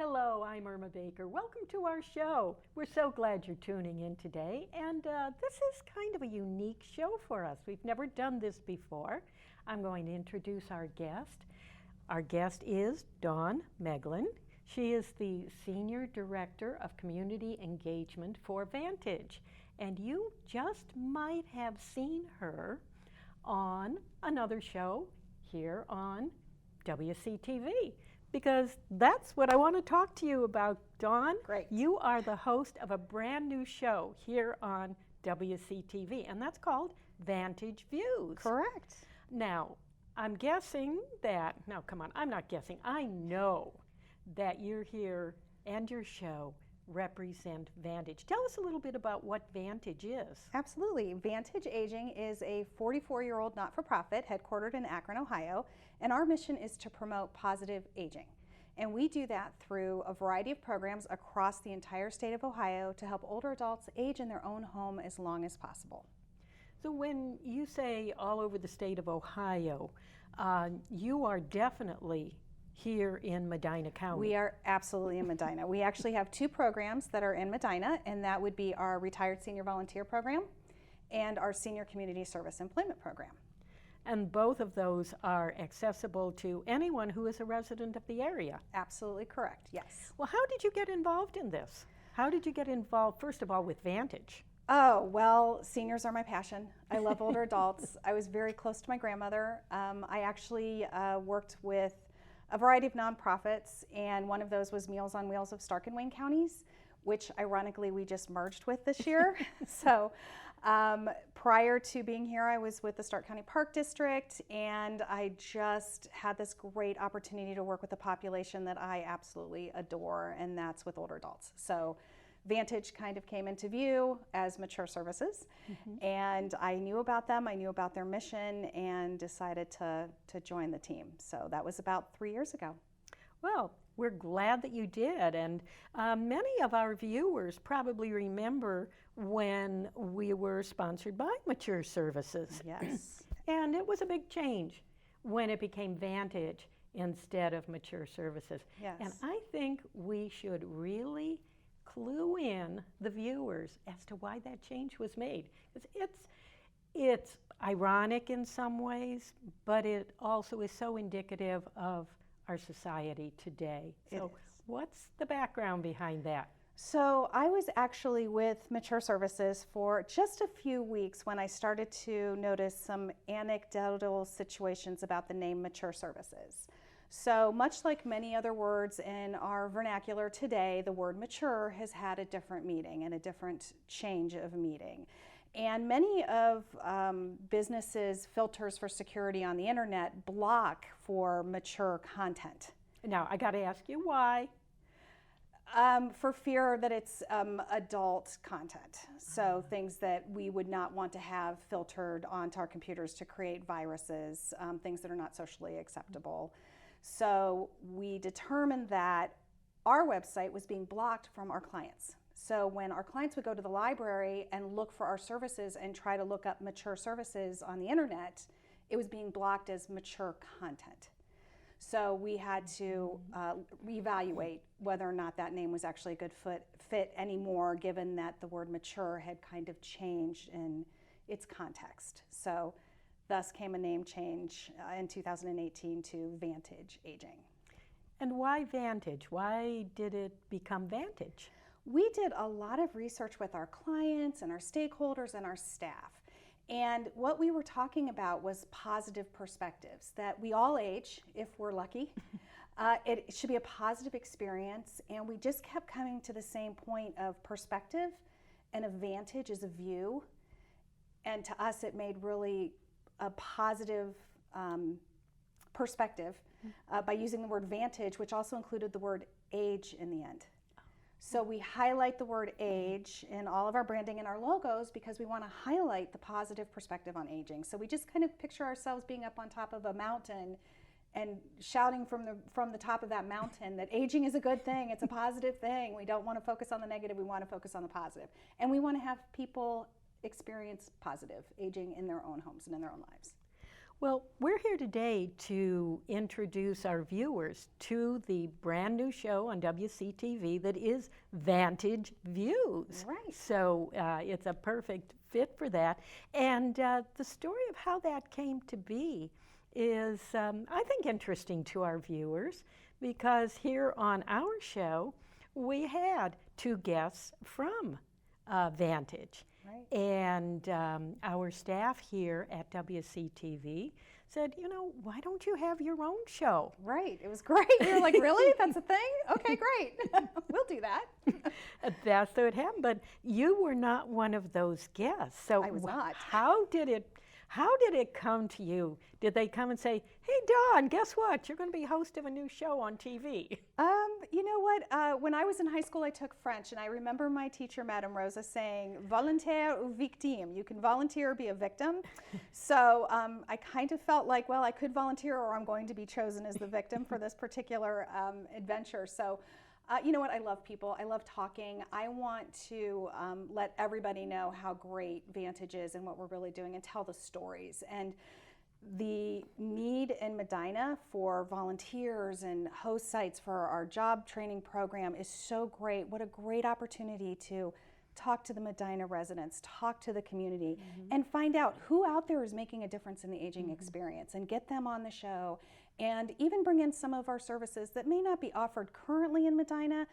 Hello, I'm Irma Baker. Welcome to our show. We're so glad you're tuning in today, and this is kind of a unique show for us. We've never done this before. I'm going to introduce our guest. Our guest is Dawn Meglin. She is the Senior Director of Community Engagement for Vantage, and you just might have seen her on another show here on WCTV. Because that's what I want to talk to you about, Dawn. Great. You are the host of a brand new show here on WCTV, and that's called Vantage Views. Correct. Now, I'm guessing that, no, come on, I'm not guessing. I know that you're here and your show represent Vantage. Tell us a little bit about what Vantage is. Absolutely. Vantage Aging is a 44-year-old not-for-profit headquartered in Akron, Ohio, and our mission is to promote positive aging. And we do that through a variety of programs across the entire state of Ohio to help older adults age in their own home as long as possible. So when you say all over the state of Ohio, you are definitely here in Medina County. We are absolutely in Medina. We actually have two programs that are in Medina, and that would be our Retired Senior Volunteer Program and our Senior Community Service Employment Program. And both of those are accessible to anyone who is a resident of the area. Absolutely correct, yes. Well, how did you get involved in this? How did you get involved, first of all, with Vantage? Oh, well, seniors are my passion. I love older adults. I was very close to my grandmother. I actually worked with a variety of nonprofits, and one of those was Meals on Wheels of Stark and Wayne counties, which ironically we just merged with this year. So prior to being here, I was with the Stark County Park District, and I just had this great opportunity to work with a population that I absolutely adore, and that's with older adults. So Vantage kind of came into view as mature services, and I knew about them, I knew about their mission, and decided to join the team. So that was about 3 years ago. Well, we're glad that you did, and many of our viewers probably remember when we were sponsored by Mature Services. Yes. And it was a big change when it became Vantage instead of Mature Services. Yes. And I think we should really clue in the viewers as to why that change was made. It's ironic in some ways, but it also is so indicative of our society today. So what's the background behind that? So I was actually with Mature Services for just a few weeks when I started to notice some anecdotal situations about the name Mature Services. So much like many other words in our vernacular today, the word mature has had a different meaning and a different change of meaning. And many of businesses' filters for security on the internet block for mature content. Now, I got to ask you why. For fear that it's adult content. So things that we would not want to have filtered onto our computers to create viruses, things that are not socially acceptable. So we determined that our website was being blocked from our clients. So when our clients would go to the library and look for our services and try to look up mature services on the internet, it was being blocked as mature content. So we had to reevaluate whether or not that name was actually a good fit anymore, given that the word mature had kind of changed in its context. So thus came a name change in 2018 to Vantage Aging. And why Vantage? Why did it become Vantage? We did a lot of research with our clients and our stakeholders and our staff. And what we were talking about was positive perspectives, that we all age if we're lucky. It should be a positive experience, and we just kept coming to the same point of perspective, and a vantage is a view. And to us, it made really a positive perspective by using the word vantage, which also included the word age in the end. So we highlight the word age in all of our branding and our logos because we want to highlight the positive perspective on aging. So we just kind of picture ourselves being up on top of a mountain and shouting from the top of that mountain that aging is a good thing, it's a positive thing. We don't want to focus on the negative, we want to focus on the positive. And we want to have people experience positive aging in their own homes and in their own lives. Well, we're here today to introduce our viewers to the brand new show on WCTV that is Vantage Views. Right. So it's a perfect fit for that. And the story of how that came to be is, I think, interesting to our viewers because here on our show, we had two guests from Vantage. Right. And our staff here at WCTV said, you know, why don't you have your own show? Right. It was great. We were like, really? That's a thing? Okay, great. We'll do that. That's what happened. But you were not one of those guests. So I was not. How did it come to you? Did they come and say, hey, Dawn, guess what? You're going to be host of a new show on TV. You know what? When I was in high school, I took French, and I remember my teacher, Madame Rosa, saying, volontaire ou victime. You can volunteer or be a victim. So I kind of felt like, well, I could volunteer or I'm going to be chosen as the victim for this particular adventure. So you know what? I love people. I love talking. I want to let everybody know how great Vantage is and what we're really doing and tell the stories. And the need in Medina for volunteers and host sites for our job training program is so great. What a great opportunity to talk to the Medina residents, talk to the community, and find out who out there is making a difference in the aging experience and get them on the show, and even bring in some of our services that may not be offered currently in Medina,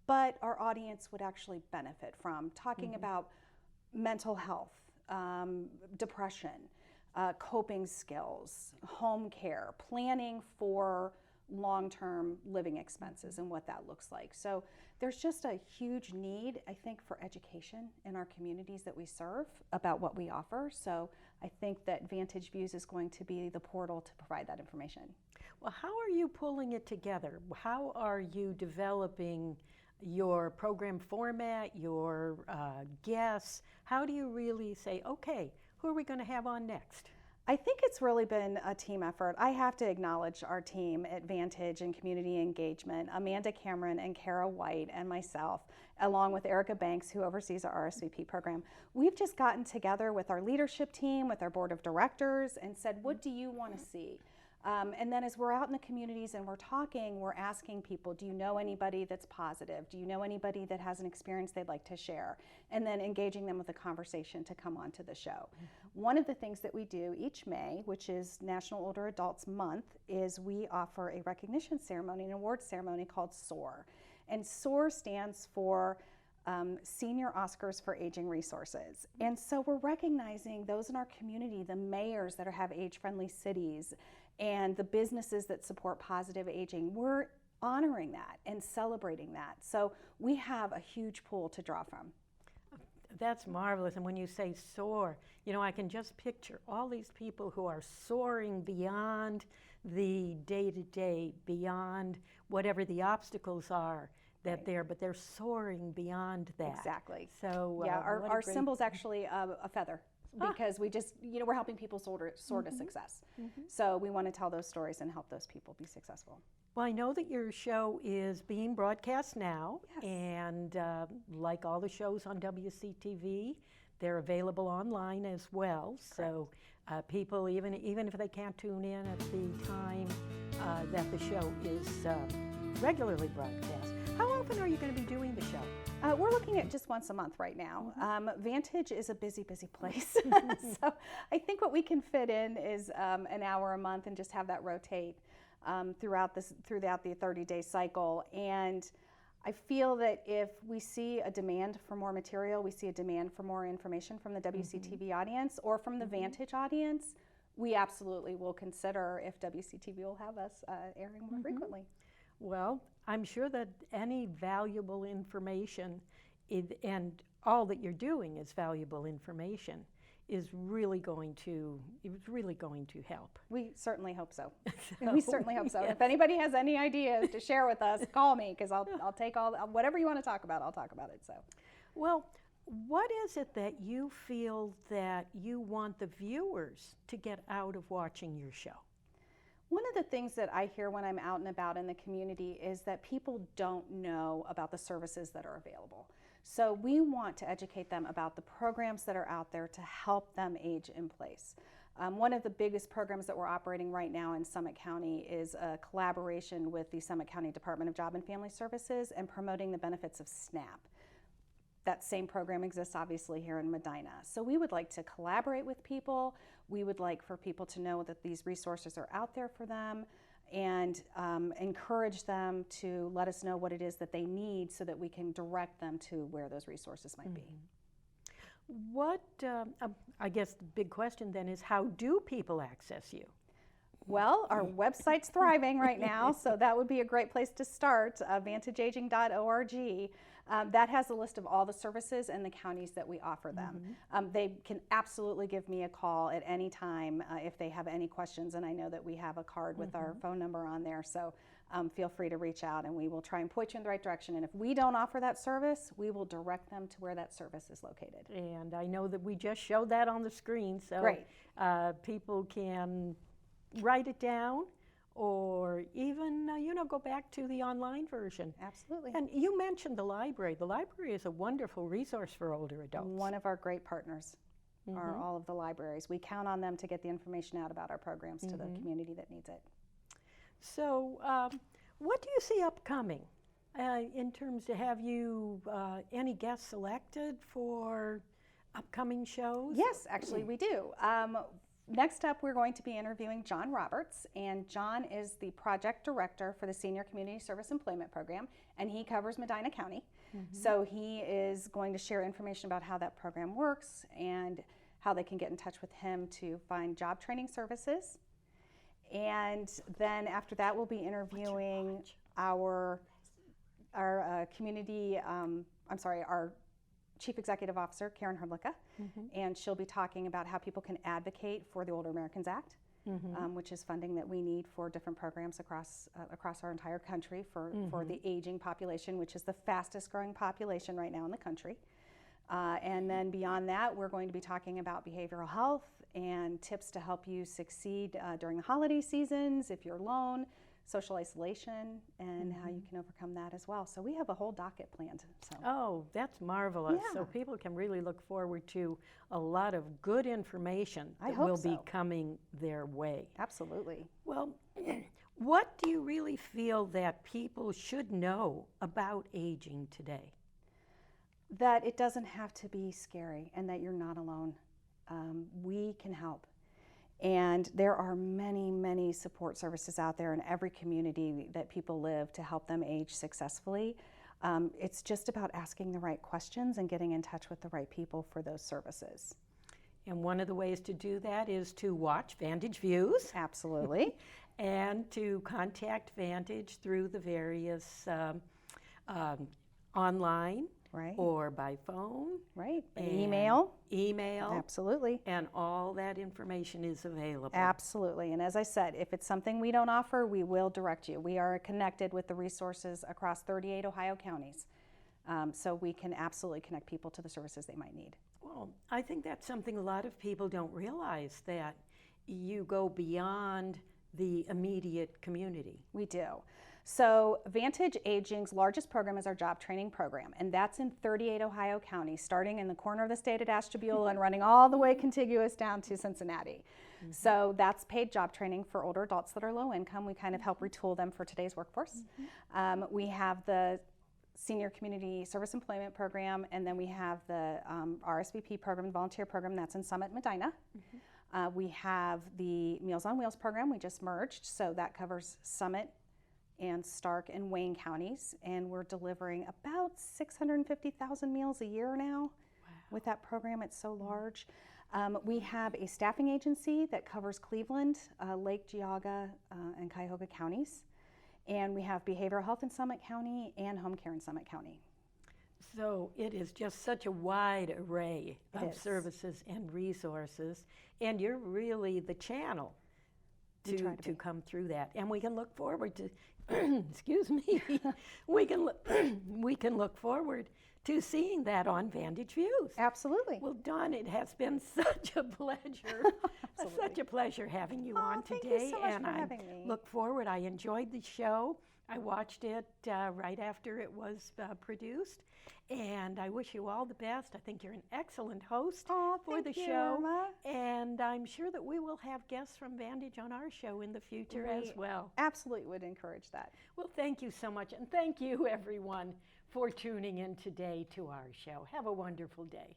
but our audience would actually benefit from, talking about mental health, depression, coping skills, home care, planning for long-term living expenses and what that looks like. So there's just a huge need, I think, for education in our communities that we serve about what we offer. So I think that Vantage Views is going to be the portal to provide that information. Well, how are you pulling it together? How are you developing your program format, your guests? How do you really say, okay, who are we going to have on next? I think it's really been a team effort. I have to acknowledge our team at Vantage and Community Engagement, Amanda Cameron and Kara White and myself, along with Erica Banks, who oversees our RSVP program. We've just gotten together with our leadership team, with our board of directors, and said, what do you want to see? And then as we're out in the communities and we're talking, we're asking people, do you know anybody that's positive? Do you know anybody that has an experience they'd like to share? And then engaging them with a conversation to come onto the show. One of the things that we do each May, which is National Older Adults Month, is we offer a recognition ceremony, an award ceremony called SOAR. And SOAR stands for Senior Oscars for Aging Resources. And so we're recognizing those in our community, the mayors that have age-friendly cities, and the businesses that support positive aging. We're honoring that and celebrating that. So we have a huge pool to draw from. That's marvelous. And when you say soar, you know, I can just picture all these people who are soaring beyond the day-to-day, beyond whatever the obstacles are that but they're soaring beyond that. Exactly. So yeah, our symbol's actually a feather. Because we just, you know, we're helping people soar to success. So we want to tell those stories and help those people be successful. Well, I know that your show is being broadcast now, Yes. and like all the shows on WCTV, they're available online as well. So people, even if they can't tune in at the time that the show is regularly broadcast, how often are you going to be doing the show? We're looking at just once a month right now. Vantage is a busy, busy place. So I think what we can fit in is an hour a month and just have that rotate throughout the 30-day cycle. And I feel that if we see a demand for more material, we see a demand for more information from the WCTV audience or from the Vantage audience, we absolutely will consider if WCTV will have us airing more frequently. Well, I'm sure that any valuable information and all that you're doing is valuable information is really going to help. We certainly hope so. We certainly hope so. Yes. If anybody has any ideas to share with us, call me, because I'll take whatever you want to talk about, I'll talk about it. So, well, what is it that you feel that you want the viewers to get out of watching your show? One of the things that I hear when I'm out and about in the community is that people don't know about the services that are available. So we want to educate them about the programs that are out there to help them age in place. One of the biggest programs that we're operating right now in Summit County is a collaboration with the Summit County Department of Job and Family Services and promoting the benefits of SNAP. That same program exists obviously here in Medina. So we would like to collaborate with people. We would like for people to know that these resources are out there for them, and encourage them to let us know what it is that they need so that we can direct them to where those resources might be. What, I guess the big question then is, how do people access you? Well, our website's thriving right now, so that would be a great place to start, vantageaging.org. That has a list of all the services and the counties that we offer them. They can absolutely give me a call at any time if they have any questions, and I know that we have a card with our phone number on there, so feel free to reach out and we will try and point you in the right direction. And if we don't offer that service, we will direct them to where that service is located. And I know that we just showed that on the screen, so Great. People can write it down, or even, go back to the online version. Absolutely. And you mentioned the library. The library is a wonderful resource for older adults. One of our great partners are all of the libraries. We count on them to get the information out about our programs to the community that needs it. So what do you see upcoming in terms of, have you any guests selected for upcoming shows? Yes, actually we do. Next up, we're going to be interviewing John Roberts, and John is the project director for the Senior Community Service Employment Program, and he covers Medina County. So he is going to share information about how that program works and how they can get in touch with him to find job training services. And then after that, we'll be interviewing our Chief Executive Officer, Karen Hrblicka, and she'll be talking about how people can advocate for the Older Americans Act, which is funding that we need for different programs across our entire country for the aging population, which is the fastest growing population right now in the country. And then beyond that, we're going to be talking about behavioral health and tips to help you succeed during the holiday seasons, if you're alone, social isolation, and how you can overcome that as well. So we have a whole docket planned. So. Oh, that's marvelous. Yeah. So people can really look forward to a lot of good information I that hope will be so. coming their way. Absolutely. Well, what do you really feel that people should know about aging today? That it doesn't have to be scary and that you're not alone. We can help. And there are many, many support services out there in every community that people live to help them age successfully. It's just about asking the right questions and getting in touch with the right people for those services. And one of the ways to do that is to watch Vantage Views. Absolutely. And to contact Vantage through the various online, right, or by phone, right, email. Absolutely. And all that information is available. Absolutely. And as I said, if it's something we don't offer, we will direct you. We are connected with the resources across 38 Ohio counties, so we can absolutely connect people to the services they might need. Well, I think that's something a lot of people don't realize, that you go beyond the immediate community. We do. So Vantage Aging's largest program is our job training program, and that's in 38 Ohio counties, starting in the corner of the state at Ashtabula and running all the way contiguous down to Cincinnati. So that's paid job training for older adults that are low income. We kind of help retool them for today's workforce. We have the Senior Community Service Employment Program, and then we have the RSVP program, volunteer program, that's in Summit, Medina. We have the Meals on Wheels program, we just merged, so that covers Summit and Stark and Wayne counties, and we're delivering about 650,000 meals a year now. With that program. It's so large. We have a staffing agency that covers Cleveland, Lake Geauga, and Cuyahoga counties, and we have behavioral health in Summit County and home care in Summit County. So it is just such a wide array of services and resources, and you're really the channel to come through that. And we can look forward to, excuse me, we can look forward to seeing that on Vantage Views. Absolutely. Well, Dawn, it has been such a pleasure, such a pleasure having you on today. Thank you so much and for I having me. look forward. I enjoyed the show. I watched it right after it was produced, and I wish you all the best. I think you're an excellent host Oh, for the thank you, show, Irma. and I'm sure that we will have guests from Vantage on our show in the future as well. Absolutely would encourage that. Well, thank you so much, and thank you, everyone, for tuning in today to our show. Have a wonderful day.